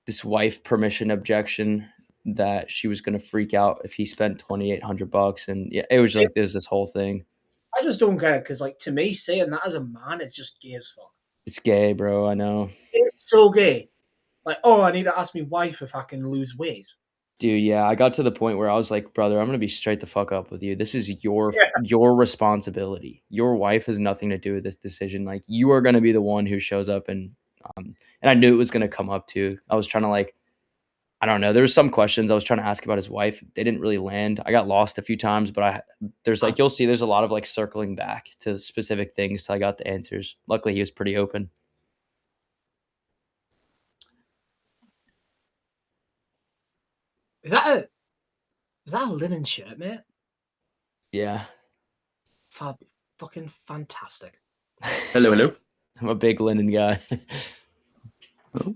this wife permission objection that she was going to freak out if he spent $2,800, and yeah, it was like there's this whole thing. I just don't get it because, like, to me, saying that as a man is just gay as fuck. It's gay, bro. I know. It's so gay. Like, oh, I need to ask my wife if I can lose weight. Dude, yeah, I got to the point where I was like, brother, I'm gonna be straight the fuck up with you. This is Yeah. your responsibility. Your wife has nothing to do with this decision. Like, you are gonna be the one who shows up, and I knew it was gonna come up too. I was trying to like, I don't know. There was some questions I was trying to ask about his wife. They didn't really land. I got lost a few times, but there's like you'll see there's a lot of like circling back to specific things till I got the answers. Luckily, he was pretty open. Is that a linen shirt, mate? Yeah. Fucking fantastic. Hello, hello. I'm a big linen guy. Oh.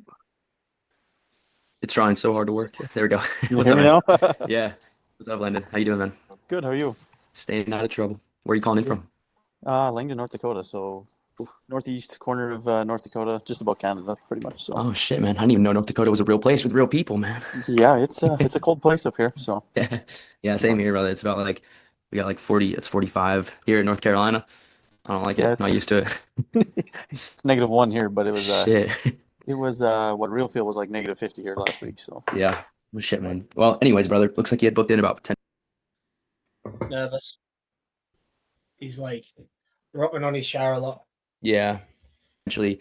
It's trying so hard to work. Yeah, there we go. What's up, man? Yeah. What's up, Landon? How you doing, man? Good. How are you? Staying out of trouble. Where are you calling in from? Langdon, North Dakota. So northeast corner of North Dakota, just about Canada, pretty much. So. Oh shit, man! I didn't even know North Dakota was a real place with real people, man. Yeah, it's a cold place up here. So. Yeah, same here, brother. It's about like we got like 40. It's 45 here in North Carolina. I don't like it. Not used to it. It's -1 here, but it was shit. It was what real feel was like -50 here last week. So. Yeah. Well, shit, man. Well, anyways, brother. Looks like you had booked in about 10. Nervous. He's like rocking on his shower a lot. Yeah. Actually,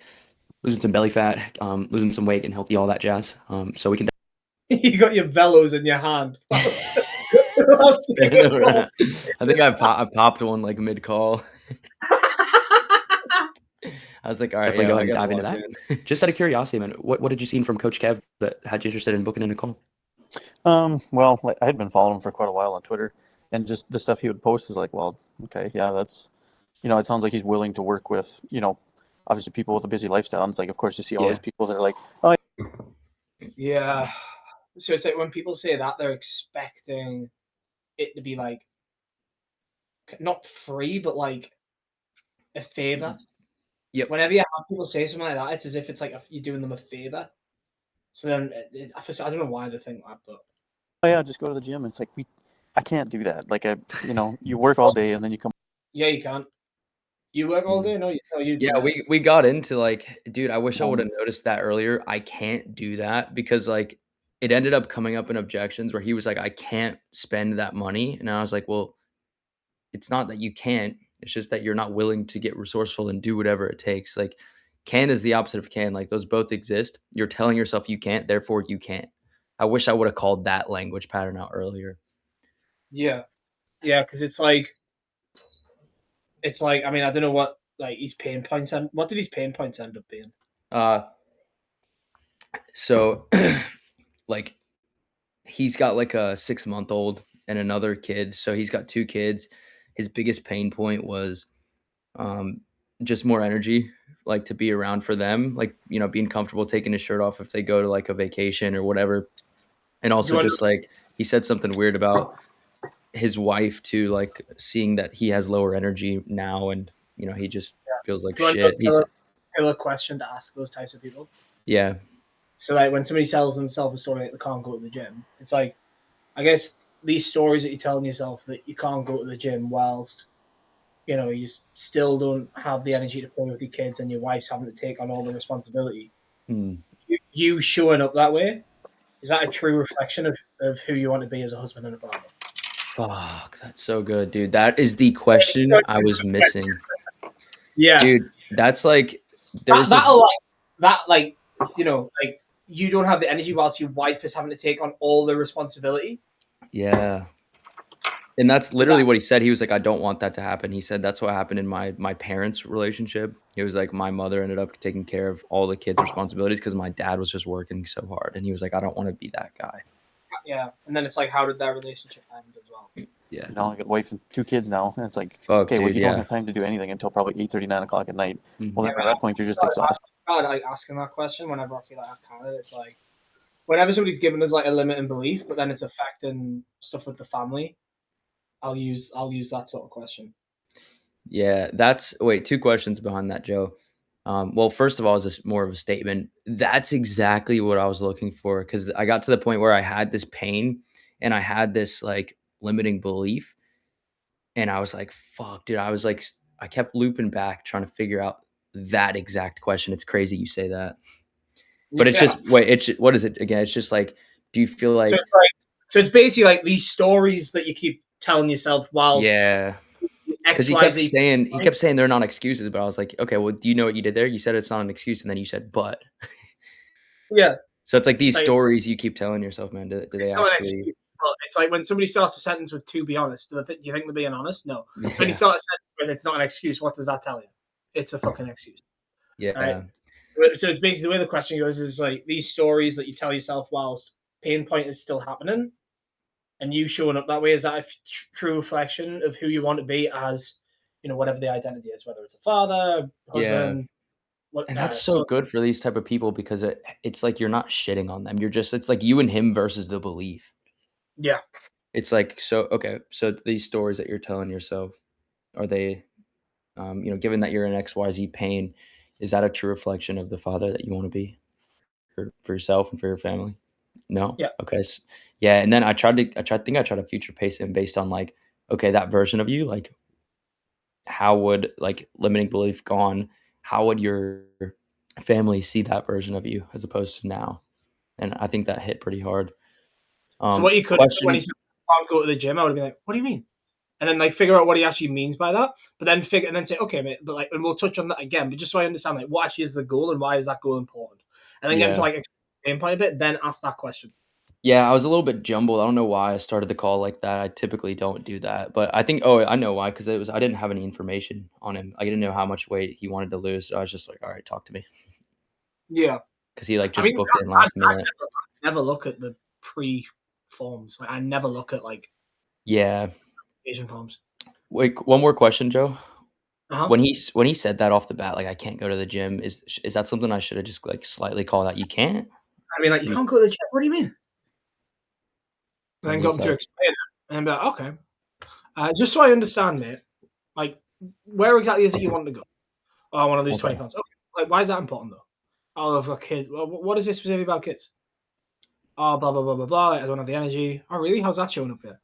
losing some belly fat, losing some weight, and healthy, all that jazz. So we can. You got your velos in your hand. I think I popped one like mid call. I was like, all right, definitely go ahead and dive into that. Just out of curiosity, man, what did you see from Coach Kev that had you interested in booking in a call? Well, like, I had been following him for quite a while on Twitter, and just the stuff he would post is like, well, okay, yeah, that's, it sounds like he's willing to work with, obviously people with a busy lifestyle. And it's like, of course, you see all these people that are like, oh, yeah. So it's like when people say that, they're expecting it to be like not free, but like a favor. Yep. Whenever you have people say something like that, it's as if it's like you're doing them a favor. So then I don't know why they think that, but oh yeah, just go to the gym. It's like I can't do that. Like you work all day and then you come. Yeah, you can't. You work all day? No, you. Yeah, we got into like, dude, I wish I would have noticed that earlier. I can't do that because like it ended up coming up in objections where he was like, I can't spend that money. And I was like, well, it's not that you can't. It's just that you're not willing to get resourceful and do whatever it takes. Like can is the opposite of can. Like those both exist. You're telling yourself you can't, therefore you can't. I wish I would have called that language pattern out earlier. Yeah. Yeah, because it's like, I mean, I don't know what like his pain points and what did his pain points end up being? So like he's got like a 6-month-old and another kid. So he's got 2 kids. His biggest pain point was just more energy, like to be around for them, like, being comfortable taking his shirt off if they go to like a vacation or whatever. And also just like he said something weird about his wife too, like seeing that he has lower energy now and he just feels like shit. He's a question to ask those types of people. Yeah. So like when somebody tells themselves a story that they can't go to the gym, it's like, I guess these stories that you're telling yourself that you can't go to the gym whilst, you just still don't have the energy to play with your kids and your wife's having to take on all the responsibility. You showing up that way, is that a true reflection of who you want to be as a husband and a father? Fuck, that's so good, dude. That is the question I was missing. Yeah. Dude, that's like like you don't have the energy whilst your wife is having to take on all the responsibility. Yeah. And that's literally what he said. He was like, I don't want that to happen. He said that's what happened in my parents' relationship. He was like, my mother ended up taking care of all the kids' responsibilities because my dad was just working so hard. And he was like, I don't want to be that guy. Yeah. And then it's like, how did that relationship end as well? Yeah. I got a wife and 2 kids now. And it's like, okay, well, you don't have time to do anything until probably 8:30, 9 o'clock at night. Well, then at that point, you're just exhausted. I like asking that question whenever I feel like I can. It's like, whenever somebody's giving us like a limiting belief, but then it's affecting stuff with the family, I'll use that sort of question. Yeah, 2 questions behind that, Joe. Well, first of all, it's just more of a statement. That's exactly what I was looking for because I got to the point where I had this pain and I had this like limiting belief, and I was like, "Fuck, dude!" I was like, I kept looping back trying to figure out that exact question. It's crazy you say that, but it's Yeah. just wait. What is it again? It's just like, do you feel So like, it's like, so it's basically like these stories that you keep telling yourself whilst yeah? Because X Y Z. he kept saying they're not excuses, but I was like, okay, well, do you know what you did there? You said it's not an excuse, and then you said but. Yeah, So it's like it's these like stories you keep telling yourself, man. Do they it's not an actually? excuse. But it's like when somebody starts a sentence with "to be honest," do you think they're being honest? No. So when you Yeah, start a sentence with "it's not an excuse," what does that tell you? It's a fucking excuse, right? yeah, So it's basically the way the question goes is like these stories that you tell yourself whilst pain point is still happening, and you showing up that way, is that a true reflection of who you want to be as, whatever the identity is, whether it's a father, yeah. husband, what And that's so son. good for these type of people because it's like you're not shitting on them. You're just it's like you and him versus the belief. Yeah. It's like so okay. So these stories that you're telling yourself are they, given that you're in XYZ pain, is that a true reflection of the father that you want to be for yourself and for your family? No? Yeah. Okay, yeah, and then I tried to future pace him based on, like, okay, that version of you, like, how would, like, limiting belief gone, how would your family see that version of you as opposed to now? And I think that hit pretty hard. So what you could have when he Question said I can't go to the gym, I would have been like, "What do you mean?" And then like figure out what he actually means by that. But then say, "Okay, mate," but like, and we'll touch on that again. But just so I understand, like, what actually is the goal and why is that goal important? And then get into Yeah. like game plan a bit. Then ask that question. Yeah, I was a little bit jumbled. I don't know why I started the call like that. I typically don't do that, but I think I know why, because I didn't have any information on him. I didn't know how much weight he wanted to lose, so I was just like, "Alright, talk to me," Yeah, because he, like, I just mean, booked in I last minute. never look at the pre forms. Like, I never look at like Yeah. Asian forms. Wait, one more question, Joe. Uh huh. When he said that off the bat, like, "I can't go to the gym," is that something I should have just, like, slightly called out? "You can't?" I mean, like, you You can't go to the gym. What do you mean? And and then got he's him to like, explain it, and I'm like, okay. Just so I understand, mate. Like, where exactly is it you want to go? Oh, I want to lose 20 "Okay." pounds. Okay. Like, why is that important though? Oh, I've got kids. Well, what is this specific about kids? Oh, blah blah blah blah blah. I don't have the energy. Oh, really? How's that showing up there?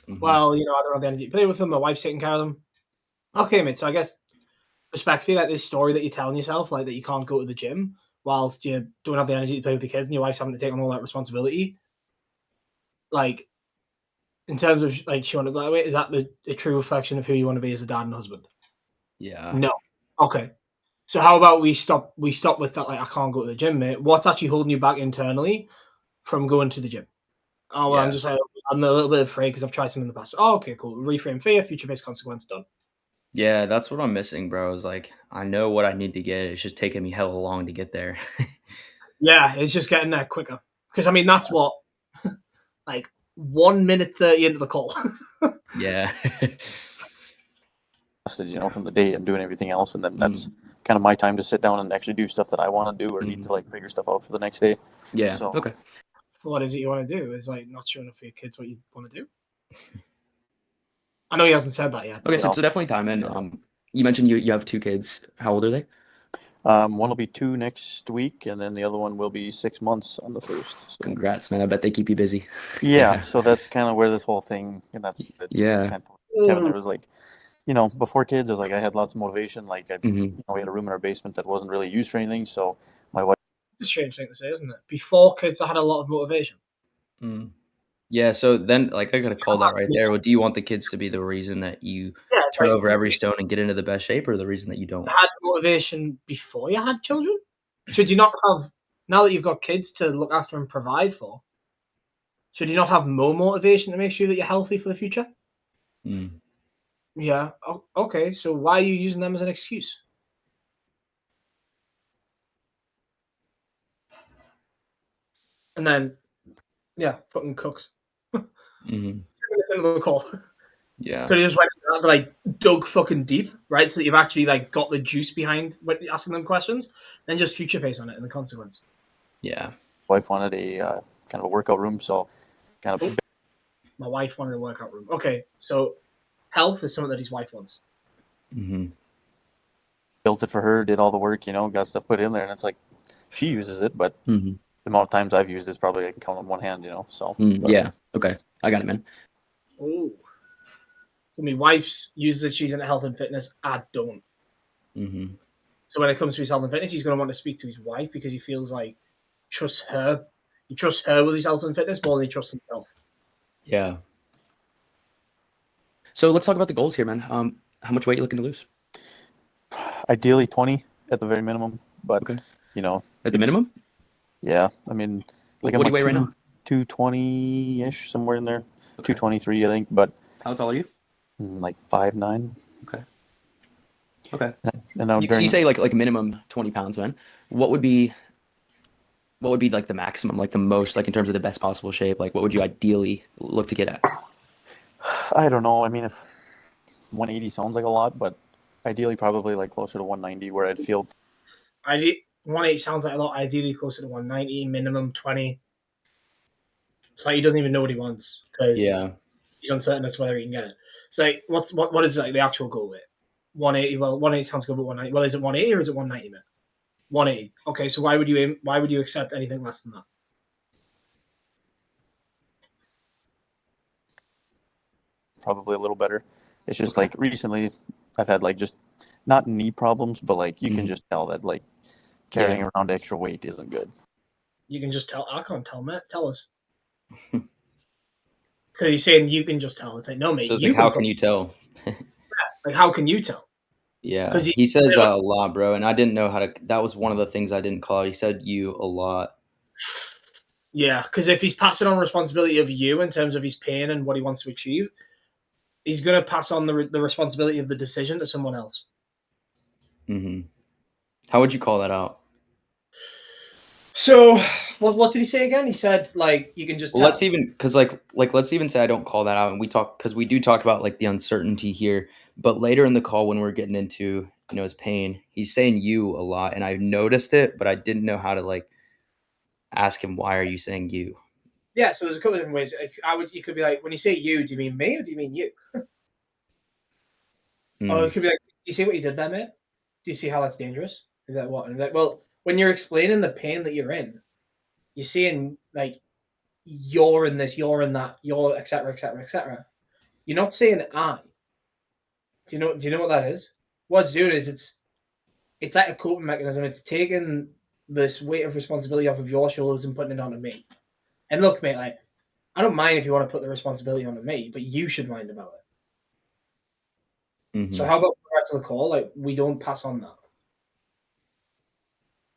Mhm. Well, I don't have the energy to play with them. My wife's taking care of them. Okay, mate. So I guess respectfully, like this story that you're telling yourself, like that you can't go to the gym whilst you don't have the energy to play with the kids, and your wife's having to take on all that responsibility. Like, in terms of like showing up that way, is that the true reflection of who you want to be as a dad and husband? Yeah. No. Okay. So how about we stop with that? Like, I can't go to the gym, mate. What's actually holding you back internally from going to the gym? Oh well, Yeah. I'm a little bit afraid because I've tried something in the past. Oh, okay, cool. Reframe fear, future based consequence, done. Yeah, that's what I'm missing, bro, is, like, I know what I need to get, it's just taking me hella long to get there. Yeah, it's just getting there quicker. Because I mean, that's what like 1 minute 30 into the call. Yeah. from the day and doing everything else, and then that's Mm, kind of my time to sit down and actually do stuff that I want to do or need mhm. to like figure stuff out for the next day. Yeah, So okay. What is it you want to do? Is like not showing up for your kids what you want to do. I know he hasn't said that yet, Okay, but so no, definitely time in, yeah. You mentioned you have 2 kids. How old are they? One will be 2 next week, and then the other one will be 6 months on the first. So Congrats, man, I bet they keep you busy. yeah, Yeah. so that's kind of where this whole thing, and that's that Yeah. kind of Kevin there was like, before kids, I was like, I had lots of motivation. Like, Mhm. we had a room in our basement that wasn't really used for anything. So my wife, it's a strange thing to say, isn't it? Before kids, I had a lot of motivation. Mm. Yeah, so then, like, I gotta call that right Yeah, there. Well, do you want the kids to be the reason that you it's turn like over every stone and get into the best shape, or the reason that you you don't? had motivation before you had children. Should you not have now that you've got kids to look after and provide for? Should you not have more motivation to make sure that you're healthy for the future? Mm. Yeah. Okay. So why are you using them as an excuse? And then, yeah, fucking cooks. Mhm. 2 minutes into the call. Yeah. Could have just went and, like dug fucking deep, right? So that you've actually like got the juice behind when asking them questions, then just future pace on it and the consequence. Yeah. wife wanted a kind of a workout room, so kind Oh, of my wife wanted a workout room. Okay, so health is something that his wife wants. Mhm. built it for her, did all the work, got stuff put in there, and it's like she uses it, but Mm-hmm. the amount of times I've used it's probably I can count on one hand, so. Yeah. Okay. I got it, man. Oh, my wife's uses it. She's into health and fitness. I don't. Mm-hmm. So when it comes to his health and fitness, he's going to want to speak to his wife because he feels like trusts her. He trusts her with his health and fitness more than he trusts himself. Yeah. So let's talk about the goals here, man. How much weight are you looking to lose? Ideally 20 at the very minimum, but Okay. At the minimum? Yeah, I mean, what do you weigh right now? 220-ish, somewhere in there. Okay. 223, I think, but How tall are you? like 5'9". Okay. And now So you say like minimum 20 pounds, man. What would be like the maximum, like the most, like in terms of the best possible shape? Like what would you ideally look to get at? I don't know. I mean, if 180 sounds like a lot, but ideally probably like closer to 190 where I'd feel. 180 sounds like a lot. Ideally closer to 190, minimum 20. It's like he doesn't even know what he wants because he's uncertain as to whether he can get it. It's like what is like the actual goal weight? 180. Well, 180 sounds good, but 190. Well, is it 180 or is it 190? Man? 180. Okay, so why would you accept anything less than that? Probably a little better. It's just like recently I've had like just not knee problems, but like you can just tell that like carrying around extra weight isn't good. You can just tell. I can't tell, Matt. Tell us. Because he's saying you can just tell. It's like, no, mate. So it's like, how can you tell? Like, how can you tell? Yeah, he says that a lot, bro. And I didn't know how to. That was one of the things I didn't call out. He said you a lot. Yeah, because if he's passing on responsibility of you in terms of his pain and what he wants to achieve, he's going to pass on the responsibility of the decision to someone else. Mm-hmm. How would you call that out? So, what did he say again? He said, like, you can just tell. Let's even, because let's even say I don't call that out, and we talk, because we do talk about like the uncertainty here. But later in the call, when we're getting into his pain, he's saying you a lot, and I noticed it, but I didn't know how to like ask him, why are you saying you? Yeah, so there's a couple of different ways. You could be like, when you say you, do you mean me or do you mean you? Or it could be like, do you see what you did there, mate? Do you see how that's dangerous? Is that what? And like, well, when you're explaining the pain that you're in, you're saying like you're in this, you're in that, you're etc. etc. etc. You're not saying I. Do you know what that is? What it's doing is it's like a coping mechanism. It's taking this weight of responsibility off of your shoulders and putting it onto me. And look, mate, like I don't mind if you want to put the responsibility onto me, but you should mind about it. Mm-hmm. So how about the rest of the call? Like we don't pass on that.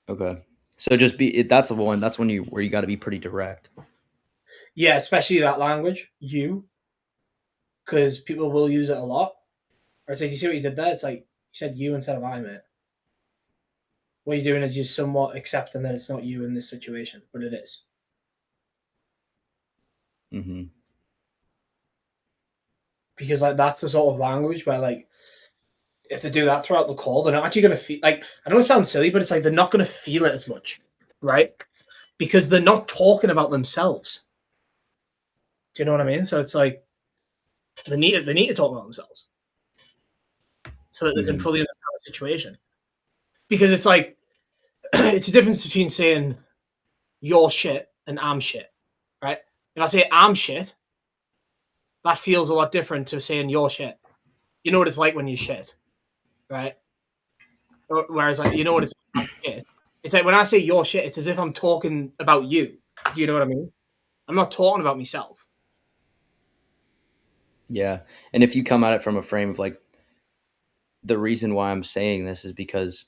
Okay. So just that's when you got to be pretty direct. Yeah, especially that language, you, because people will use it a lot. Or it's like, do you see what you did there? It's like you said you instead of I, mate. What you're doing is you're somewhat accepting that it's not you in this situation, but it is. Mm-hmm. Because like that's the sort of language where like if they do that throughout the call, they're not actually going to feel like, I know it sounds silly, but it's like they're not going to feel it as much, right? Because they're not talking about themselves. Do you know what I mean? So it's like they need to talk about themselves so that they can fully understand the situation. Because it's like it's a difference between saying you're shit and I'm shit, right? If I say I'm shit, that feels a lot different to saying you're shit. You know what it's like when you shit, right? Whereas like you know what it's like shit. It's like when I say you're shit, it's as if I'm talking about you. Do you know what I mean? I'm not talking about myself. Yeah. And if you come at it from a frame of like, the reason why I'm saying this is because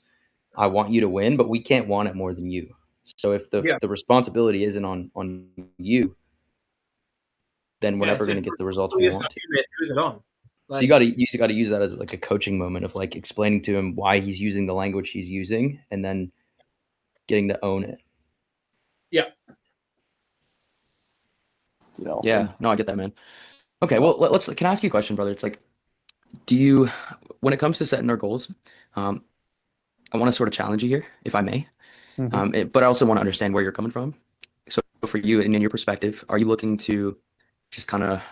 I want you to win, but we can't want it more than you. So if the responsibility isn't on you, then we're never going to get the results we want to. Who's it on? So you got to use that as like a coaching moment of like explaining to him why he's using the language he's using, and then getting to own it. Yeah. Yeah. No, I get that, man. Okay. Well, can I ask you a question, brother? It's like, when it comes to setting our goals, I want to sort of challenge you here, if I may. But I also want to understand where you're coming from. So for you and in your perspective, are you looking to just kind of,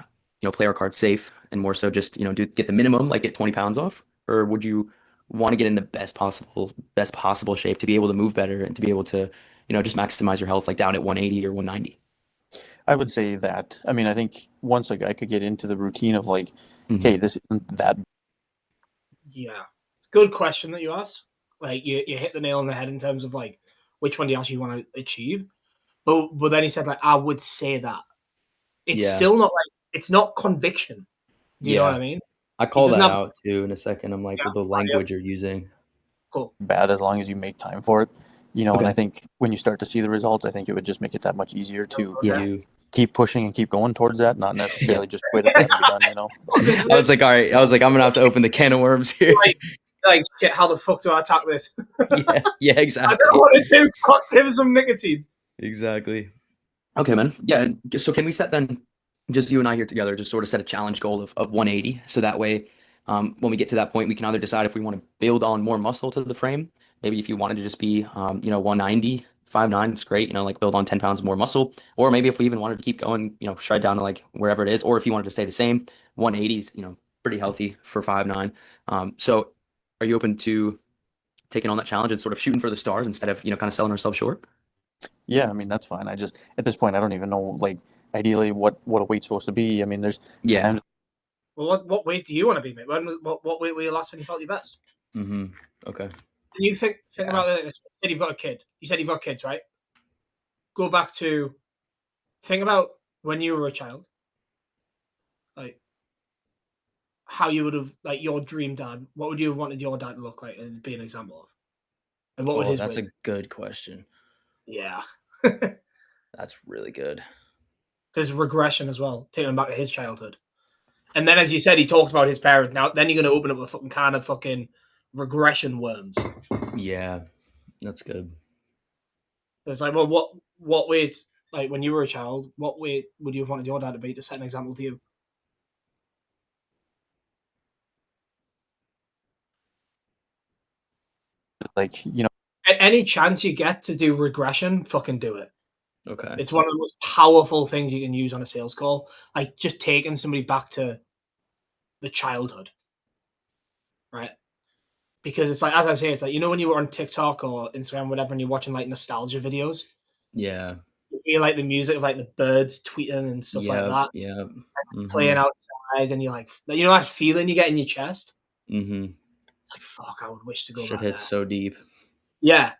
play our cards safe and more so just, get the minimum, like get 20 pounds off? Or would you want to get in the best possible shape to be able to move better and to be able to, just maximize your health like down at 180 or 190? I would say that. I mean, I think once a guy could get into the routine of like, Mhm. hey, this isn't that. Yeah, it's a good question that you asked. Like you hit the nail on the head in terms of like which one do you actually want to achieve. But then he said like I would say that it's Yeah. still not like it's not conviction. Do you know what I Yeah. mean? I He call doesn't that have out too in a second. I'm like, yeah, well, the yeah, language you're using. cool. Bad as long as you make time for it, and I Okay. think when you start to see the results, I think it would just make it that much easier to Yeah. You. keep pushing and keep going towards that, not Yeah. necessarily just quit at the end and be done. I was like, all right. I was like, I'm gonna have to open the can of worms here. Like shit, how the fuck do I attack this? Yeah. Yeah. I Exactly. don't want to do. Fuck, give us some nicotine. Exactly. Okay, man. Yeah. So can we set then, just you and I here together, just sort of set a challenge goal of 180. So that way, when we get to that point, we can either decide if we want to build on more muscle to the frame. Maybe if you wanted to just be, 190, 5'9", it's great. Like build on 10 pounds more muscle. Or maybe if we even wanted to keep going, shred down to like wherever it is. Or if you wanted to stay the same, 180 is, pretty healthy for 5'9". So are you open to taking on that challenge and sort of shooting for the stars instead of, kind of selling ourselves short? Yeah, I mean that's fine. I just at this point I don't even know like ideally what a weight's supposed to be. I mean, there's Yeah. times Well, what weight do you want to be, mate? What weight were you last when you felt your best? Mm-hmm. Okay. And you think Yeah. about this. You said you've got a kid. You said you've got kids, right? Go back to think about when you were a child, like how you would have like your dream dad. What would you have wanted your dad to look like and be an example of? And what would Oh, his that's weight? a good question. Yeah, That's really good. there's regression as well, taking him back to his childhood. And then, as you said, he talked about his parents. Now, then you're going to open up a fucking can of fucking regression worms. Yeah, that's good. It's like, well, what weight, like when you were a child, what weight would you have wanted your dad to be to set an example to you? like Any chance you get to do regression, fucking do it. Okay. It's one of the most powerful things you can use on a sales call. Like just taking somebody back to the childhood, right? Because it's like, as I say, it's like, when you were on TikTok or Instagram, whatever, and you're watching like nostalgia videos, Yeah. you hear like the music of like the birds tweeting and stuff like Yeah. that, Yeah. playing Mm-hmm. outside, and you're like, that feeling you get in your chest. Mm-hmm. It's like, fuck, I would wish to go Shit back hits there. so deep. Yeah,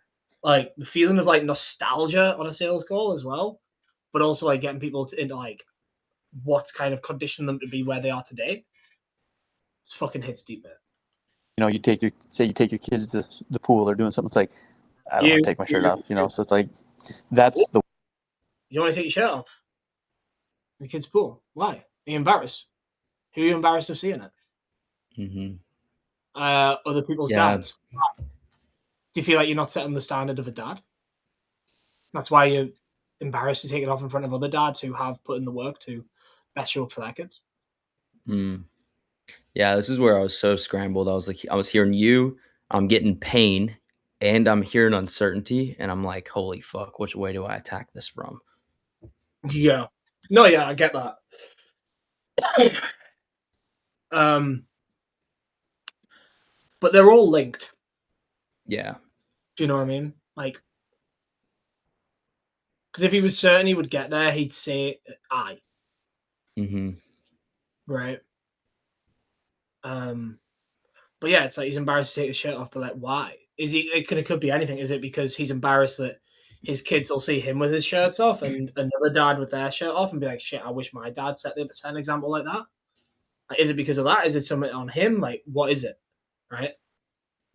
like the feeling of like nostalgia on a sales call as well, but also like getting people into like what's kind of conditioned them to be where they are today. It's fucking hits deep, man. you take your kids to the pool or doing something. It's like I don't want You, to take my shirt off. So it's like that's the you want to take your shirt off in the kids' pool? Why? Are you embarrassed? Who are you embarrassed of seeing it? Mm-hmm. Other people's Yeah. dads. Do you feel like you're not setting the standard of a dad? That's why you're embarrassed to take it off in front of other dads who have put in the work to best show up for their kids. Mm. Yeah, this is where I was so scrambled. I was like, I was hearing you, I'm getting pain, and I'm hearing uncertainty, and I'm like, holy fuck, which way do I attack this from? Yeah. No, yeah, I get that. But they're all linked. Yeah. Do you know what I mean? Like, because if he was certain he would get there, he'd say I. Mm-hmm. Right. But yeah, it's like he's embarrassed to take his shirt off, but like, why? Is he? It could be anything. Is it because he's embarrassed that his kids will see him with his shirts off and another dad with their shirt off and be like, shit, I wish my dad set an example like that? Like, is it because of that? Is it something on him? Like, what is it? Right.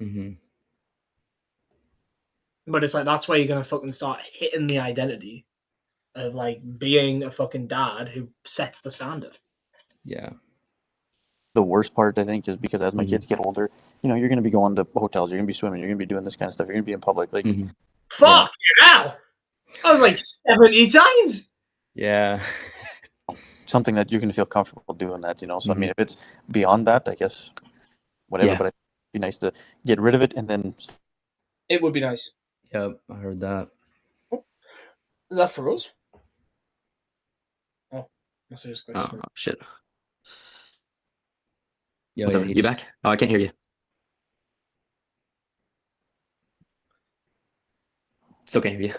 Mm-hmm. But it's like that's where you're gonna fucking start hitting the identity of like being a fucking dad who sets the standard. Yeah. the worst part. I think is because as my Mm-hmm. kids get older, you're going to be going to hotels, you're going to be swimming, you're going to be doing this kind of stuff, you're going to be in public. Like Mm-hmm. Fuck you now! I was like 70 times. Yeah. something that you're going to feel comfortable doing that. So I mean, Mhm. if it's beyond that, I guess whatever. Yeah. But it'd be nice to get rid of it and then It would be nice. Yep. I heard that. Is that for us? Oh, that's just glitched Oh, through. shit. Yo, What's yeah, up? he You just back? Oh, I can't hear you. Still can't hear you.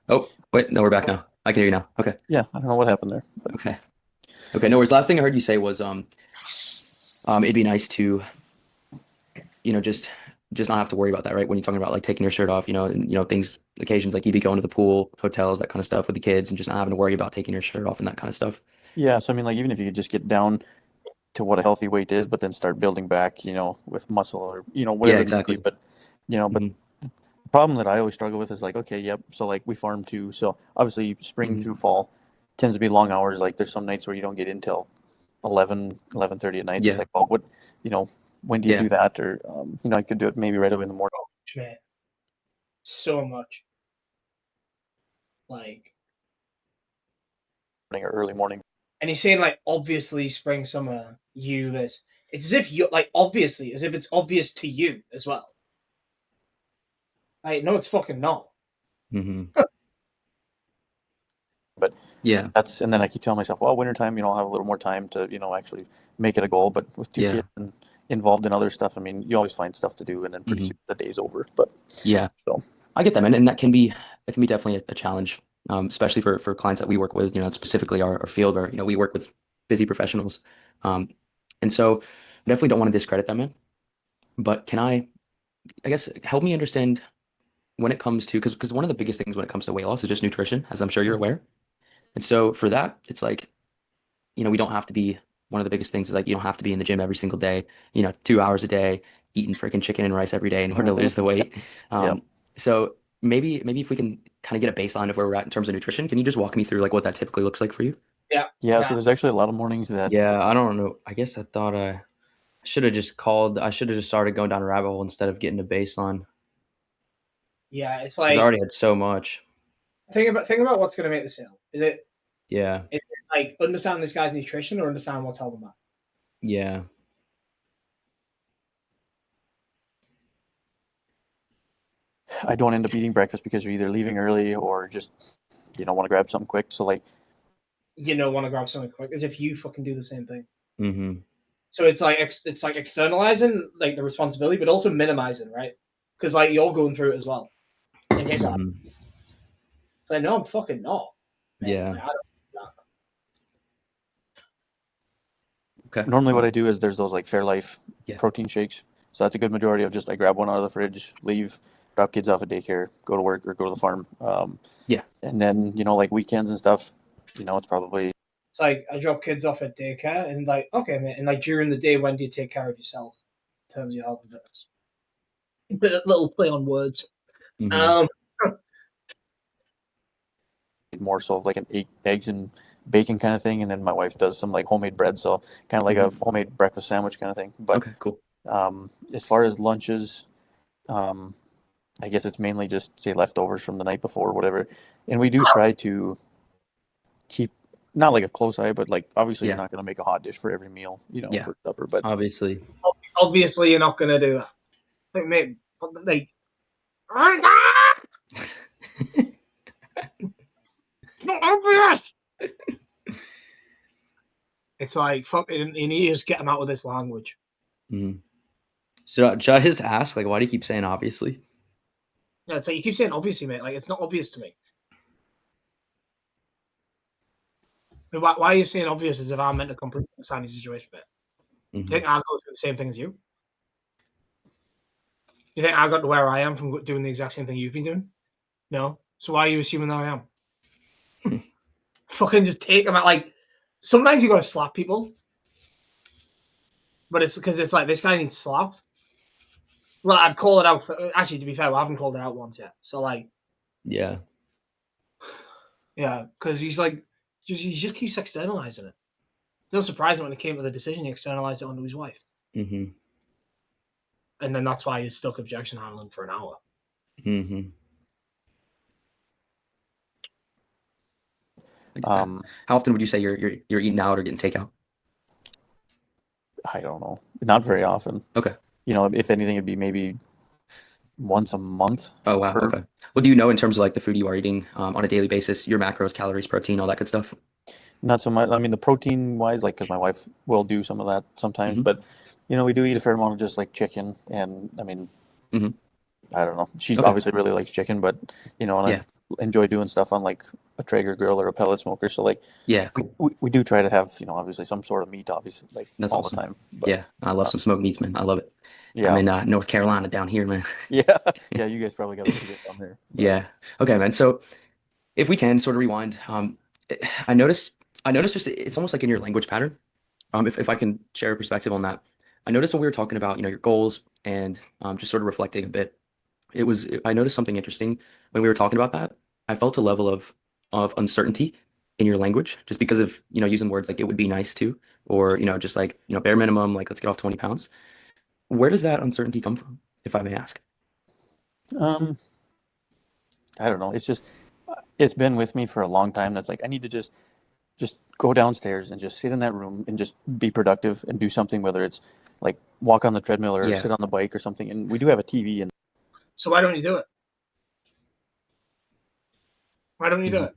Oh, wait, no, we're back now. I can hear you now. Okay. Yeah, I don't know what happened there. But Okay. Okay. No worries. Last thing I heard you say was it'd be nice to, just not have to worry about that, right? When you're talking about like taking your shirt off, and things, occasions like you'd be going to the pool, hotels, that kind of stuff with the kids, and just not having to worry about taking your shirt off and that kind of stuff. yeah, so I mean, like even if you could just get down to what a healthy weight is, but then start building back, with muscle or Yeah, whatever it may be. exactly. But but Hmm. the problem that I always struggle with is like, okay, yep. So like we farm too. So obviously spring Hmm. through fall tends to be long hours. Like there's some nights where you don't get in till 11:30 at night. So it's Yeah. like, well, you know, when do you Yeah. do that? Or I could do it maybe right away in the morning Man, so much. Like, or early morning. and he's saying like, obviously, spring, summer, you this. It's as if you like obviously, as if it's obvious to you as well. Like, no, it's fucking not. Hmm. But Yeah. and then I keep telling myself, well, wintertime, I'll have a little more time to, actually make it a goal. But with two Yeah. kids and involved in other stuff, I mean, you always find stuff to do, and then pretty Hmm. soon the day's over. But Yeah. so I get that, man, and that can be definitely a challenge, especially for clients that we work with. Specifically our field, where we work with busy professionals, and so I definitely don't want to discredit them, man. But can I guess, help me understand when it comes to, because one of the biggest things when it comes to weight loss is just nutrition, as I'm sure you're aware. And so for that, it's like, we don't have to be, one of the biggest things is like, you don't have to be in the gym every single day, 2 hours a day, eating freaking chicken and rice every day in order to lose the weight. yeah, So maybe if we can kind of get a baseline of where we're at in terms of nutrition, can you just walk me through like what that typically looks like for you? Yeah. yeah. So there's actually a lot of mornings that Yeah, I don't know. I guess I thought I should have just called. I should have just started going down a rabbit hole instead of getting a baseline Yeah, it's because I like already had so much. think about what's gonna make the sale. Yeah, Is it like understand this guy's nutrition or understand what's helping him out? yeah, I don't end up eating breakfast because you're either leaving early or just want to grab something quick. So like, Want to grab something quick, as if you fucking do the same thing. mm-hmm, So it's like externalizing like the responsibility, but also minimizing, right? Because like you're going through it as well. And he's like, mm-hmm. it's like, no, I'm fucking not. Man. Yeah, Like, I don't do that. Okay. normally what I do is there's those like Fairlife Yeah. protein shakes. So that's a good majority of just I grab one out of the fridge, leave, drop kids off at daycare, go to work or go to the farm. Yeah. And then like weekends and stuff, it's probably It's like I drop kids off at daycare and like, okay, mate, and like during the day, when do you take care of yourself in terms of your health and fitness? Bit a little play on words. Mm-hmm. more so of like an eggs and bacon kind of thing, and then my wife does some like homemade bread, so kind of like a homemade breakfast sandwich kind of thing. But Okay, cool. as far as lunches, I guess it's mainly just say leftovers from the night before or whatever, and we do try to keep not like a close eye, but like obviously Yeah. you're not going to make a hot dish for every meal, Yeah. for supper. But obviously. Obviously, you're not gonna do that. Like, mate, like, not obvious. It's like fuck. You need to just get them out with this language. Mm-hmm. Should I just ask, like, why do you keep saying obviously? Yeah, it's like you keep saying obviously, mate. Like it's not obvious to me. Why are you saying obvious as if I'm meant to completely understand the situation, mate? Do you Mm-hmm. think I go through the same thing as you? You think I got to where I am from doing the exact same thing you've been doing? No. So why are you assuming that I am? Fucking just take them out. Like sometimes you got to slap people, but it's because it's like this guy needs slapped. Well, I'd call it out. Actually, to be fair, I haven't called it out once yet. So like, Yeah, yeah, because he's like, he just keeps externalizing it. It's no surprise when it came to the decision, he externalized it onto his wife, mm-hmm, and then that's why he's stuck objection handling for an hour. mm-hmm. How often would you say you're eating out or getting takeout? I don't know, not very often. Okay. If anything, it'd be maybe once a month. Oh wow. Okay. Well, do you know in terms of like the food you are eating on a daily basis, your macros, calories, protein, all that good stuff? Not so much. I mean, the protein wise, like, because my wife will do some of that sometimes, Mhm. but we do eat a fair amount of just like chicken, and I mean, Mhm. I don't know. She Okay. obviously really likes chicken, but and Yeah. I enjoy doing stuff on like a Traeger grill or a pellet smoker. So like, Yeah. Cool. we do try to have obviously some sort of meat, obviously like That's all awesome. the time. But Yeah. I love some smoked meats, man. I love it. I'm yeah, in North Carolina down here, man. yeah, yeah. You guys probably got it pretty good down there. But Yeah. Okay, man. So if we can sort of rewind, I noticed just it's almost like in your language pattern. If I can share a perspective on that, I noticed when we were talking about your goals and just sort of reflecting a bit, I noticed something interesting when we were talking about that. I felt a level of uncertainty in your language just because of using words like it would be nice to, or just like bare minimum, like let's get off 20 pounds. Where does that uncertainty come from, if I may ask? um, I don't know. It's been with me for a long time. That's like I need to just go downstairs and just sit in that room and just be productive and do something, whether it's like walk on the treadmill or Yeah. sit on the bike or something. And we do have a TV. And So why don't you do it? Why don't you do Mhm. it?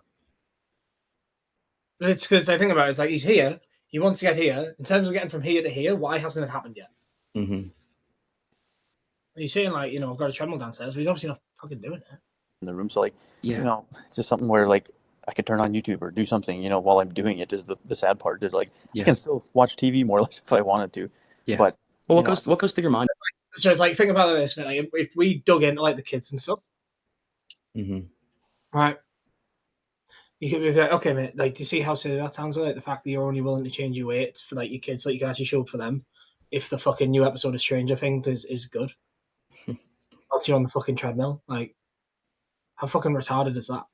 It's because I think about it. It's like he's here. He wants to get here. In terms of getting from here to here, why hasn't it happened yet? Mm-hmm. He's saying like, I've got a treadmill downstairs, but he's obviously not fucking doing it. in the room, so like Yeah. it's just something where like I could turn on YouTube or do something, while I'm doing it. Is the sad part is like I Yeah. can still watch TV more or less if I wanted to, Yeah. but Well, you know, what goes through your mind? So it's like, think about this, man. Like, if we dug into like the kids and stuff, Mm-hmm. right? You could be like, okay, mate. Like, do you see how silly that sounds? Like the fact that you're only willing to change your weight for like your kids, so you can actually show up for them. If the fucking new episode of Stranger Things is good, else you're on the fucking treadmill. Like, how fucking retarded is that?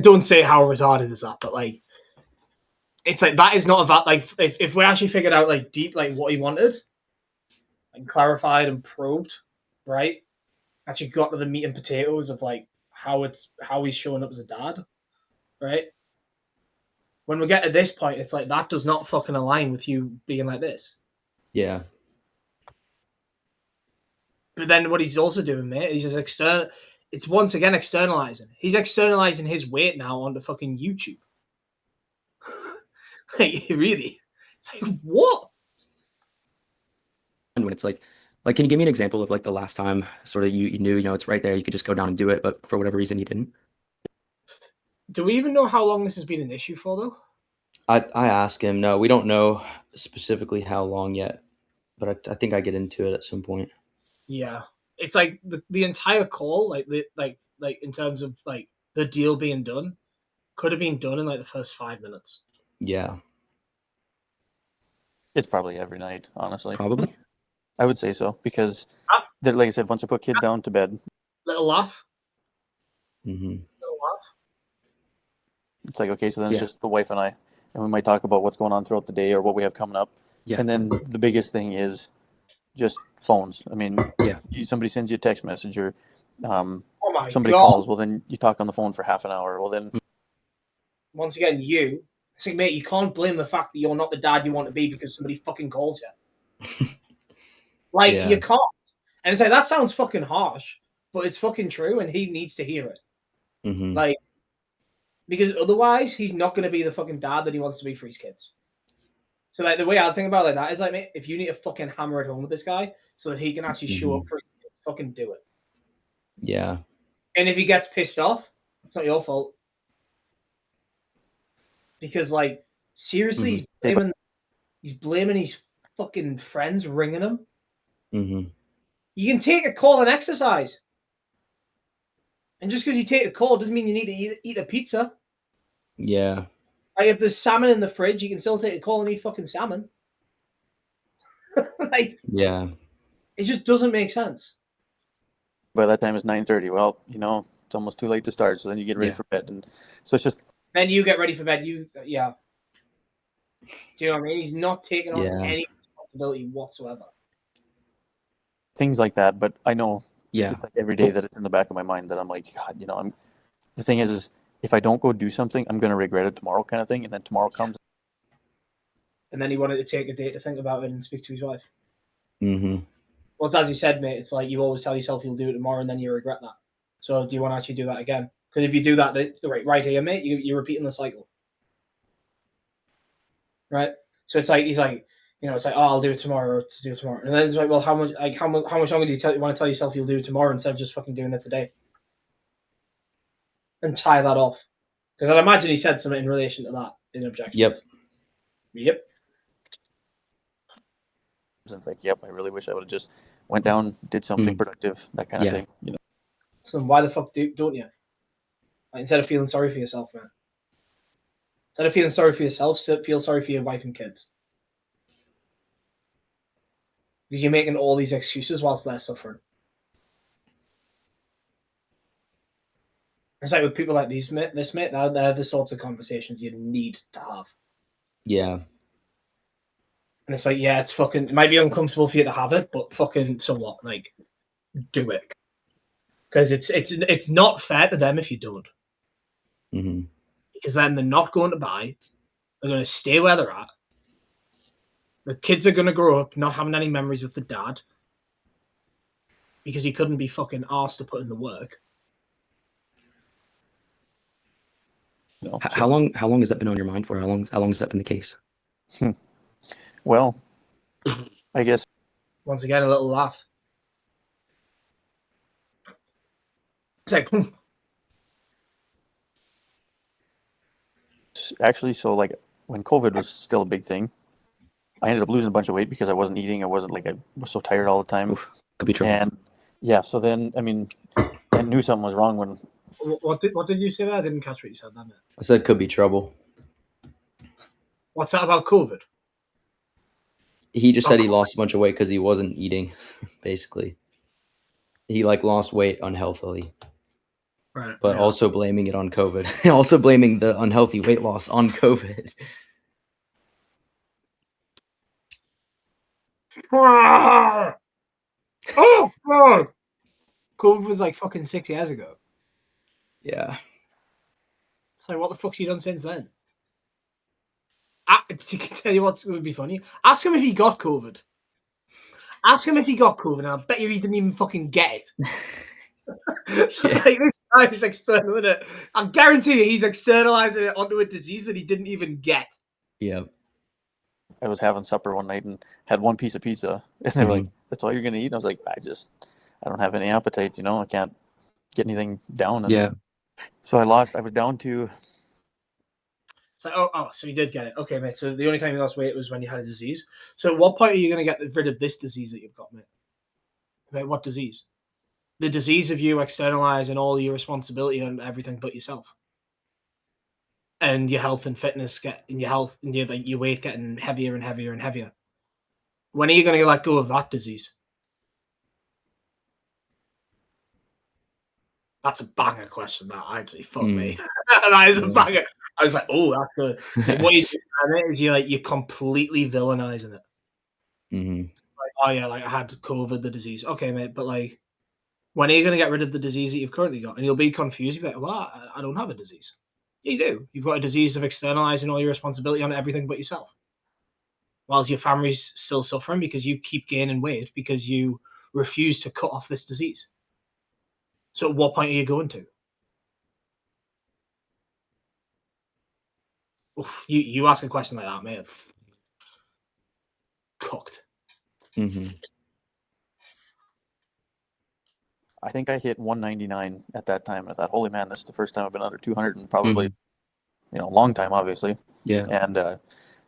Don't say how retarded is that, but like, it's like that is not a that like if we actually figured out like deep like what he wanted and clarified and probed, right? Actually got to the meat and potatoes of like how he's showing up as a dad, right? When we get to this point, it's like that does not fucking align with you being like this. Yeah. But then what he's also doing, mate, he's just external. It's once again externalizing. He's externalizing his weight now onto fucking YouTube. Like, really? It's like, what? And when it's like, can you give me an example of like the last time sort of you knew, it's right there, you could just go down and do it, but for whatever reason you didn't? Do we even know how long this has been an issue for, though? I asked him. No, we don't know specifically how long yet, but I think I get into it at some point. Yeah. It's like the entire call, like in terms of like the deal being done, could have been done in like the first 5 minutes. Yeah. it's probably every night, honestly. Probably. I would say so because, Ah. like I said, once I put kids down to bed, Little laugh. Mm-hmm. Little laugh. it's like okay, so then Yeah. it's just the wife and I, and we might talk about what's going on throughout the day or what we have coming up. Yeah. And then the biggest thing is just phones. I mean, Yeah. somebody sends you a text message or Oh my somebody God. calls. Well, then you talk on the phone for half an hour. Well, then Once again, it's like, mate, you can't blame the fact that you're not the dad you want to be because somebody fucking calls you. Like, Yeah. you can't. And it's like, that sounds fucking harsh, but it's fucking true, and he needs to hear it. Mm-hmm. Like, because otherwise, he's not going to be the fucking dad that he wants to be for his kids. So, like, the way I think about it like that is like, mate, if you need to fucking hammer it home with this guy so that he can actually show up for his kids, fucking do it. Yeah. And if he gets pissed off, it's not your fault. Because, like, seriously, he's blaming his fucking friends ringing him. Mm-hmm. You can take a call and exercise. And just because you take a call doesn't mean you need to eat a pizza. Yeah. Like, if there's salmon in the fridge, you can still take a call and eat fucking salmon. Like, Yeah. it just doesn't make sense. by that time it's 9:30. Well, it's almost too late to start. So then you get ready Yeah. for bed, and so it's just Then you get ready for bed. Yeah. Do you know what I mean? He's not taking on Yeah. any responsibility whatsoever. things like that. But I know Yeah. it's like every day that it's in the back of my mind that I'm like, God, I'm. The thing is if I don't go do something, I'm gonna regret it tomorrow, kind of thing. And then tomorrow comes. And then he wanted to take a day to think about it and speak to his wife. Mm-hmm. Well, it's as you said, mate. It's like you always tell yourself you'll do it tomorrow, and then you regret that. So, do you want to actually do that again? Because if you do that, right here, mate, you're repeating the cycle, right? So it's like he's like, You know, it's like, oh, I'll do it tomorrow, or to do it tomorrow. And then it's like, well, how much longer do you want to tell yourself you'll do it tomorrow instead of just fucking doing it today? And tie that off. Because I'd imagine he said something in relation to that in objections. Yep. It's like, yep, I really wish I would have just went down, did something productive, that kind of thing. You know. So then why the fuck don't you? Like, instead of feeling sorry for yourself, man. Instead of feeling sorry for yourself, feel sorry for your wife and kids. Because you're making all these excuses whilst they're suffering. It's like with people like this mate, they're the sorts of conversations you need to have. Yeah. And it's like, yeah, it might be uncomfortable for you to have it, but fucking so what? Like, do it. Because it's not fair to them if you don't. Mm-hmm. Because then they're not going to buy. They're going to stay where they're at. The kids are going to grow up not having any memories with the dad. Because he couldn't be fucking asked to put in the work. No, How long has that been on your mind for? How long has that been the case? Well, I guess Once again, a little laugh. It's like, actually, so like when COVID was still a big thing, I ended up losing a bunch of weight because I wasn't eating. I was so tired all the time. Oof, could be trouble. And yeah, so then I knew something was wrong when. what did you say there? I didn't catch what you said, damn it. I said could be trouble. What's that about COVID? He just said he lost a bunch of weight because he wasn't eating, basically. He lost weight unhealthily. Right. But also blaming it on COVID. Also blaming the unhealthy weight loss on COVID. Oh, God. COVID was like fucking 6 years ago. Yeah. So what the fuck's he done since then? To tell you what would be funny. Ask him if he got COVID. And I bet you he didn't even fucking get it. Like, this guy is external, it. I guarantee you he's externalizing it onto a disease that he didn't even get. Yeah. I was having supper one night and had one piece of pizza, and they were like, "That's all you're gonna eat?" And I was like, I don't have any appetite, I can't get anything down. And so I was down to. So, so you did get it. Okay, mate. So the only time you lost weight was when you had a disease. So at what point are you going to get rid of this disease that you've got, mate? Mate, what disease? The disease of you externalizing all your responsibility on everything but yourself. And your health and fitness your weight getting heavier and heavier and heavier. When are you going to let go of that disease? That's a banger question, that actually. Fuck me. That is a banger. I was like, oh, that's good. So what you do is you're completely villainizing it. Mm-hmm. Like, oh yeah, like I had COVID, the disease. Okay, mate, but like, when are you going to get rid of the disease that you've currently got? And you'll be confused. You'll be like, well, I don't have a disease. Yeah, you do. You've got a disease of externalizing all your responsibility on everything but yourself. Whilst your family's still suffering because you keep gaining weight because you refuse to cut off this disease. So at what point are you going to? Oof, you ask a question like that, mate. Cooked. Mm-hmm. I think I hit 199 at that time. I thought, holy man, this is the first time I've been under 200 in probably, a long time, obviously. Yeah. And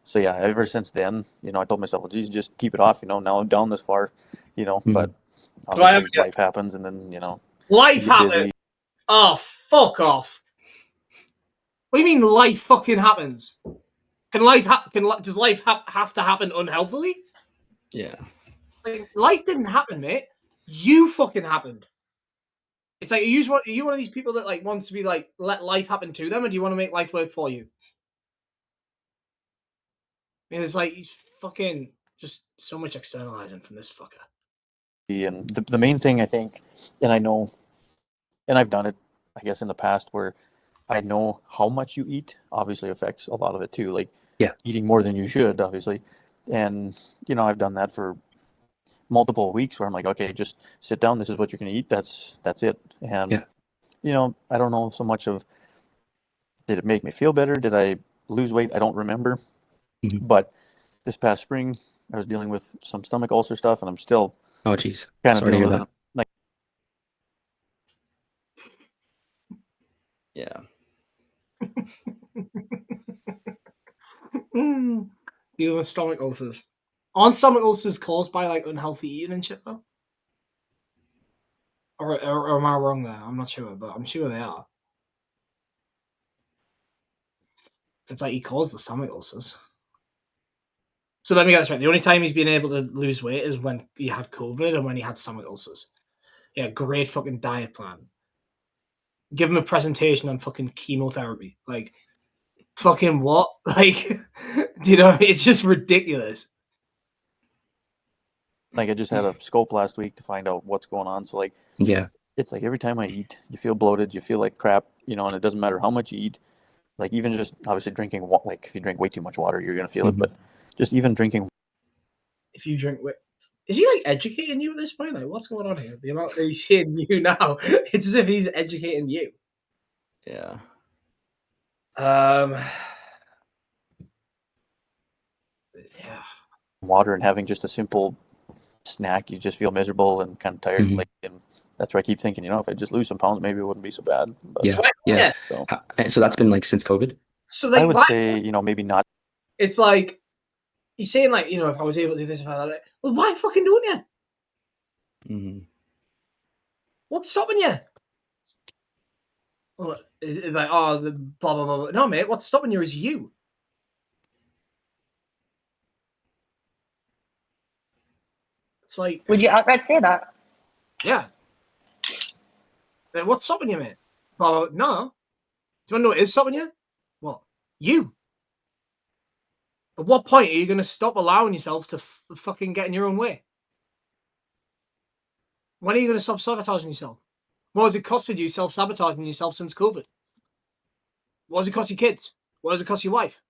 so yeah, ever since then, I told myself, well, geez, just keep it off. Now I'm down this far, but obviously life happens, and then life happens. Oh, fuck off! What do you mean life fucking happens? Does life have to happen unhealthily? Yeah. Like, life didn't happen, mate. You fucking happened. It's like, are you one of these people that like wants to be like, let life happen to them, or do you want to make life work for you? And it's like, he's fucking just so much externalizing from this fucker. And the main thing, I think, and I know, and I've done it, I guess, in the past, where I know how much you eat obviously affects a lot of it too. Like eating more than you should, obviously. And, I've done that for multiple weeks where I'm like, okay, just sit down. This is what you're going to eat. That's it. And, I don't know so much of, did it make me feel better? Did I lose weight? I don't remember. But this past spring, I was dealing with some stomach ulcer stuff, and I'm still Oh, geez. kind of Sorry to dealing hear with that. it. Like, Yeah. Dealing with stomach ulcers. Aren't stomach ulcers caused by like unhealthy eating and shit though? Or am I wrong there? I'm not sure, but I'm sure they are. It's like he caused the stomach ulcers. So let me get this right. The only time he's been able to lose weight is when he had COVID and when he had stomach ulcers. Yeah, great fucking diet plan. Give him a presentation on fucking chemotherapy. Like, fucking what? Like, do you know what I mean? It's just ridiculous. I just had a scope last week to find out what's going on. So like, Yeah. it's like every time I eat, you feel bloated, you feel like crap, and it doesn't matter how much you eat. Like even just obviously drinking, like if you drink way too much water, you're gonna feel it. But just even drinking. If you drink, is he like educating you at this point? Like, what's going on here? The amount that he's saying you now, it's as if he's educating you. Yeah. Yeah. Water and having just a simple snack, you just feel miserable and kind of tired. Mhm. Like, and that's where I keep thinking, if I just lose some pounds, maybe it wouldn't be so bad. But, Yeah. Yeah. So, So that's been like since COVID? So like, I would why? say, maybe not. It's like he's saying, like, if I was able to do this, if I had that, well, why fucking don't you? Mm-hmm. What's stopping you? Well, it's like, oh, the blah blah blah. No, mate, what's stopping you is you. It's like, Would you outright say that? yeah. Like, what's stopping you, mate? Blah, blah, blah. No. Do you want to know what is stopping you? What? You. At what point are you going to stop allowing yourself to fucking get in your own way? When are you going to stop sabotaging yourself? What has it costed you self-sabotaging yourself since COVID? What does it cost your kids? What does it cost your wife?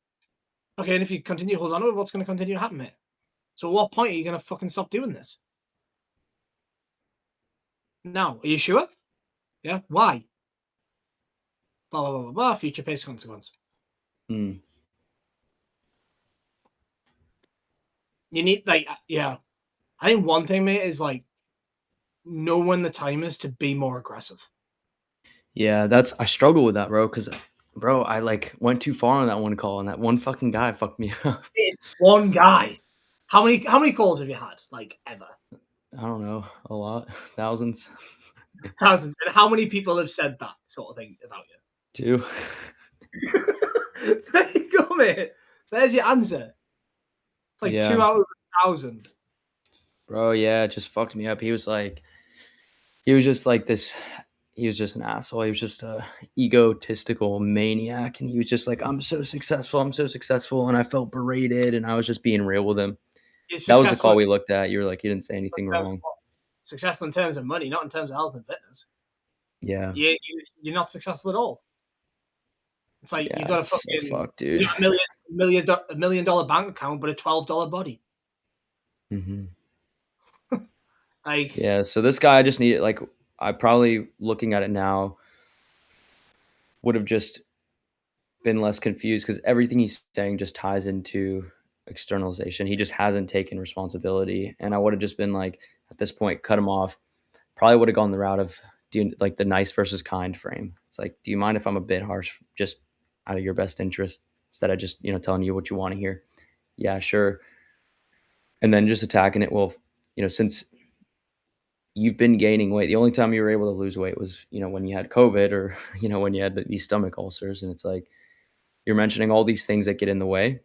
Okay, and if you continue to hold on to it, what's going to continue to happen, mate? So at what point are you going to fucking stop doing this? Now, are you sure? Yeah? Why? Blah, blah, blah, blah, blah. Future pays consequence. Mm. You need, like, yeah. I think one thing, mate, is like, know when the time is to be more aggressive. Yeah, I struggle with that, bro, because, bro, I like went too far on that one call, and that one fucking guy fucked me up. It's one guy. How many calls have you had, like, ever? I don't know, a lot, thousands. Thousands. And how many people have said that sort of thing about you? 2. There you go, mate. There's your answer. It's like 2 out of 1,000. Bro, yeah, it just fucked me up. He was just like this. He was just an asshole. He was just a egotistical maniac, and he was just like, I'm so successful, and I felt berated, and I was just being real with him. That was the call we looked at. You were like, you didn't say anything wrong. Successful in terms of money, not in terms of health and fitness. Yeah. You're not successful at all. It's like you got a fucking fucked, dude. You got $1 million bank account, but a $12 body. Mm-hmm. Like, yeah, so this guy, I just needed, like, I probably, looking at it now, would have just been less confused because everything he's saying just ties into externalization. He just hasn't taken responsibility, and I would have just been like, at this point, cut him off. Probably would have gone the route of doing like the nice versus kind frame. It's like, do you mind if I'm a bit harsh, just out of your best interest, instead of just telling you what you want to hear? Yeah, sure. And then just attacking it. Well, since you've been gaining weight, the only time you were able to lose weight was when you had COVID, or when you had these stomach ulcers, and it's like, you're mentioning all these things that get in the way,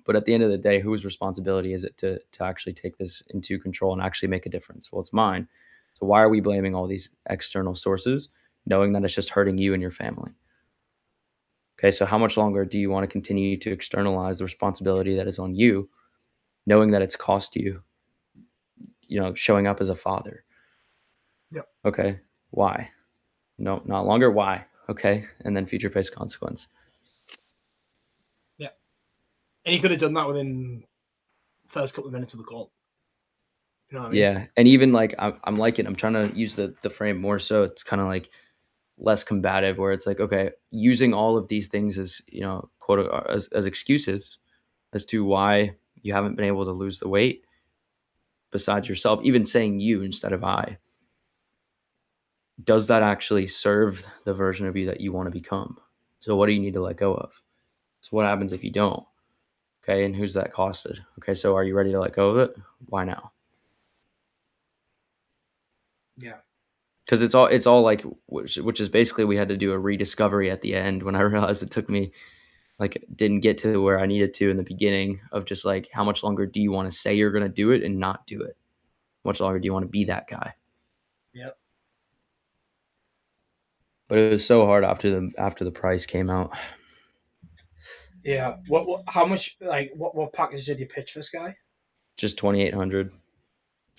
but at the end of the day, whose responsibility is it to actually take this into control and actually make a difference? Well, it's mine. So why are we blaming all these external sources, knowing that it's just hurting you and your family? Okay, so how much longer do you want to continue to externalize the responsibility that is on you, knowing that it's cost you, showing up as a father? Yep. Okay, why? No, not longer. Why? Okay, and then future pays consequence. Yeah, and you could have done that within the first couple of minutes of the call. You know what I mean? Yeah, and even like I'm liking. I'm trying to use the frame more so it's kind of like less combative, where it's like, okay, using all of these things as quote as excuses as to why you haven't been able to lose the weight besides yourself, even saying you instead of I, does that actually serve the version of you that you want to become? So what do you need to let go of? So what happens if you don't? Okay, and who's that costed? Okay, so are you ready to let go of it? Why now? Yeah. Because it's all like which is basically we had to do a rediscovery at the end when I realized it took me like didn't get to where I needed to in the beginning of just like how much longer do you want to say you're gonna do it and not do it? How much longer do you want to be that guy? Yep. But it was so hard after the price came out. Yeah. What how much like what package did you pitch this guy? Just 2,800.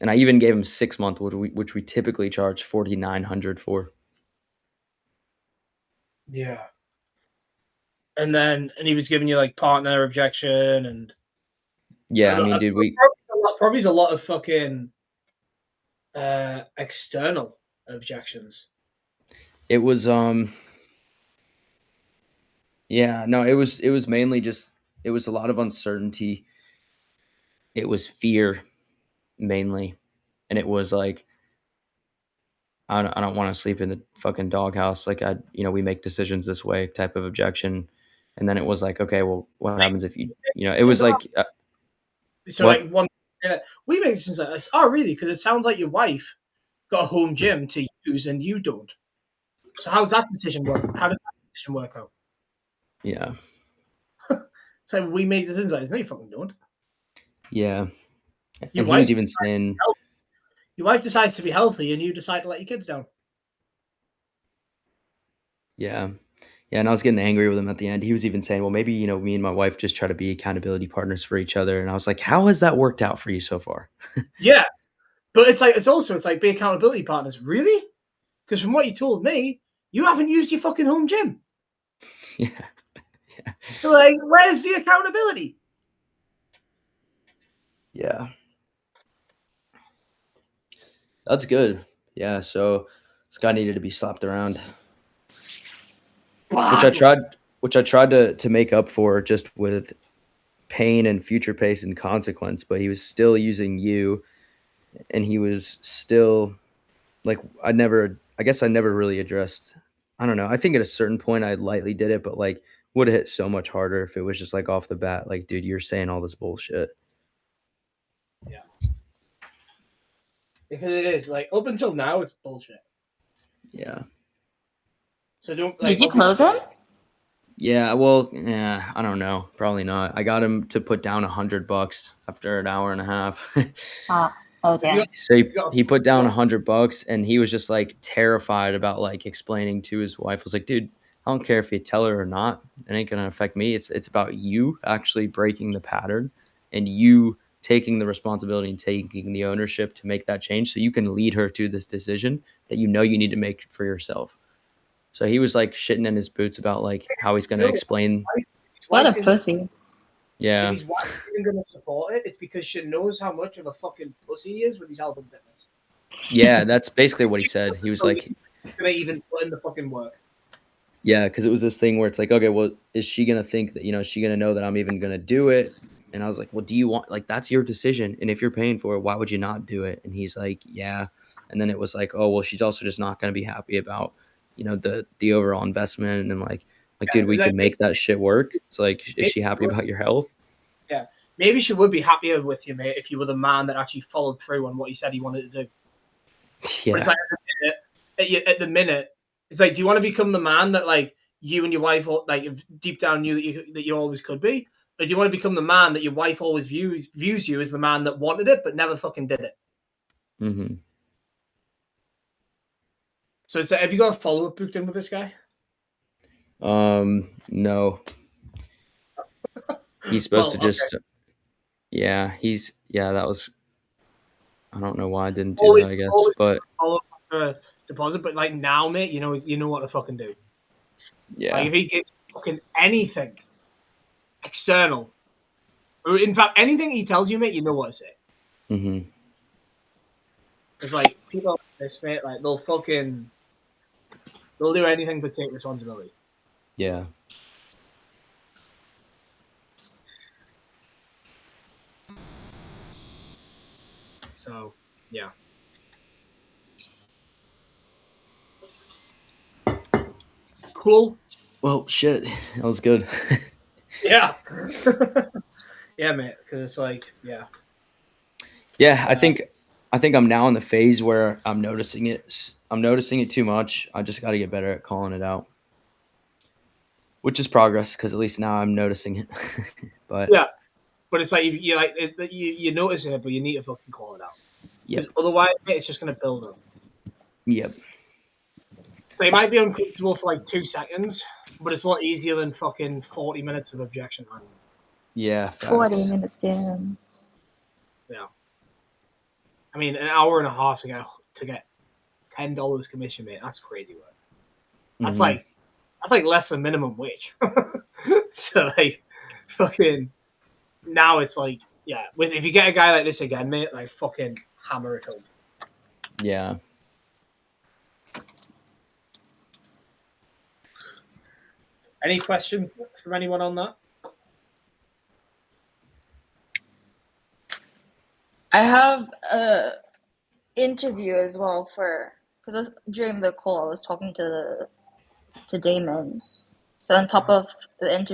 And I even gave him 6 month, which we typically charge 4,900 for. Yeah. And he was giving you like partner objection and Yeah, I mean, dude, probably a lot of fucking external objections. it was yeah, no, it was mainly just it was a lot of uncertainty. It was fear mainly. And it was like I don't want to sleep in the fucking doghouse. Like we make decisions this way type of objection. And then it was like, okay, well, what happens if it was like, So what? like we make decisions like this. Oh, really? Because it sounds like your wife got a home gym to use and you don't. So how's that decision work? How did that decision work out? Yeah. So we make decisions like this. No, you fucking don't. Yeah. Your And he wife, was even saying, your wife decides to be healthy, and you decide to let your kids down. yeah. Yeah. And I was getting angry with him at the end. He was even saying, well, maybe, me and my wife just try to be accountability partners for each other. And I was like, how has that worked out for you so far? Yeah, but it's like be accountability partners. Really? Because from what you told me, you haven't used your fucking home gym. Yeah. Yeah. So like, where's the accountability? Yeah. That's good. Yeah. So this guy needed to be slapped around, which I tried to make up for just with pain and future pace and consequence, but he was still using you, and he was still like I guess I never really addressed. I don't know. I think at a certain point I lightly did it, but like would have hit so much harder if it was just like off the bat, like, dude, you're saying all this bullshit. Yeah, because it is like up until now it's bullshit. Yeah. So don't like. Did you close him? Yeah, well, yeah, I don't know. Probably not. I got him to put down $100 after an hour and a half. Oh, damn. So he put down $100 and he was just like terrified about like explaining to his wife. I was like, dude, I don't care if you tell her or not. It ain't gonna affect me. It's about you actually breaking the pattern and you taking the responsibility and taking the ownership to make that change so you can lead her to this decision that you need to make for yourself. So he was like shitting in his boots about like how he's gonna explain. What a pussy. Yeah. If his wife isn't going to support it, it's because she knows how much of a fucking pussy he is with his health and fitness. Yeah, that's basically what he said. He was like, he's going to even put in the fucking work. yeah, because it was this thing where it's like, okay, well, is she gonna think that is she gonna know that I'm even gonna do it? And I was like, well, do you want like that's your decision, and if you're paying for it, why would you not do it? And he's like, yeah. And then it was like, oh well, she's also just not gonna be happy about the overall investment and like dude, we could make that shit work. It's like, is she happy about your health? Yeah, maybe she would be happier with you, mate, if you were the man that actually followed through on what he said he wanted to do. Yeah. But it's like at the minute, it's like, do you want to become the man that like you and your wife like deep down knew that you always could be, or do you want to become the man that your wife always views you as the man that wanted it but never fucking did it? Mm-hmm. So it's like, have you got a follow up booked in with this guy? No. He's supposed to just okay. Yeah, that was I don't know why I didn't do that, I guess. But deposit, but like now, mate, you know what to fucking do. Yeah. Like if he gets fucking anything external, or in fact anything he tells you, mate, you know what to say. Mm-hmm. It's like people like this, mate, like they'll do anything but take responsibility. Yeah. So yeah. Cool. Well, shit, that was good. Yeah. Yeah, man. Because it's like, yeah. Yeah, I think I'm now in the phase where I'm noticing it. I'm noticing it too much. I just got to get better at calling it out, which is progress because at least now I'm noticing it. But Yeah. But it's like you like you're noticing it, but you need to fucking call it out. yep, Because otherwise, it's just gonna build up. yep, So you might be uncomfortable for like 2 seconds, but it's a lot easier than fucking 40 minutes of objection handling. yeah, 40 facts. minutes, damn. Yeah. I mean, an hour and a half to get $10 commission, mate. That's crazy work. That's Mhm. like less than minimum wage. So like, fucking now it's like, yeah. If you get a guy like this again, mate, like fucking hammer it home. Yeah. Any question from anyone on that? I have a interview as well for because during the call I was talking to Damon. So on top of the interview.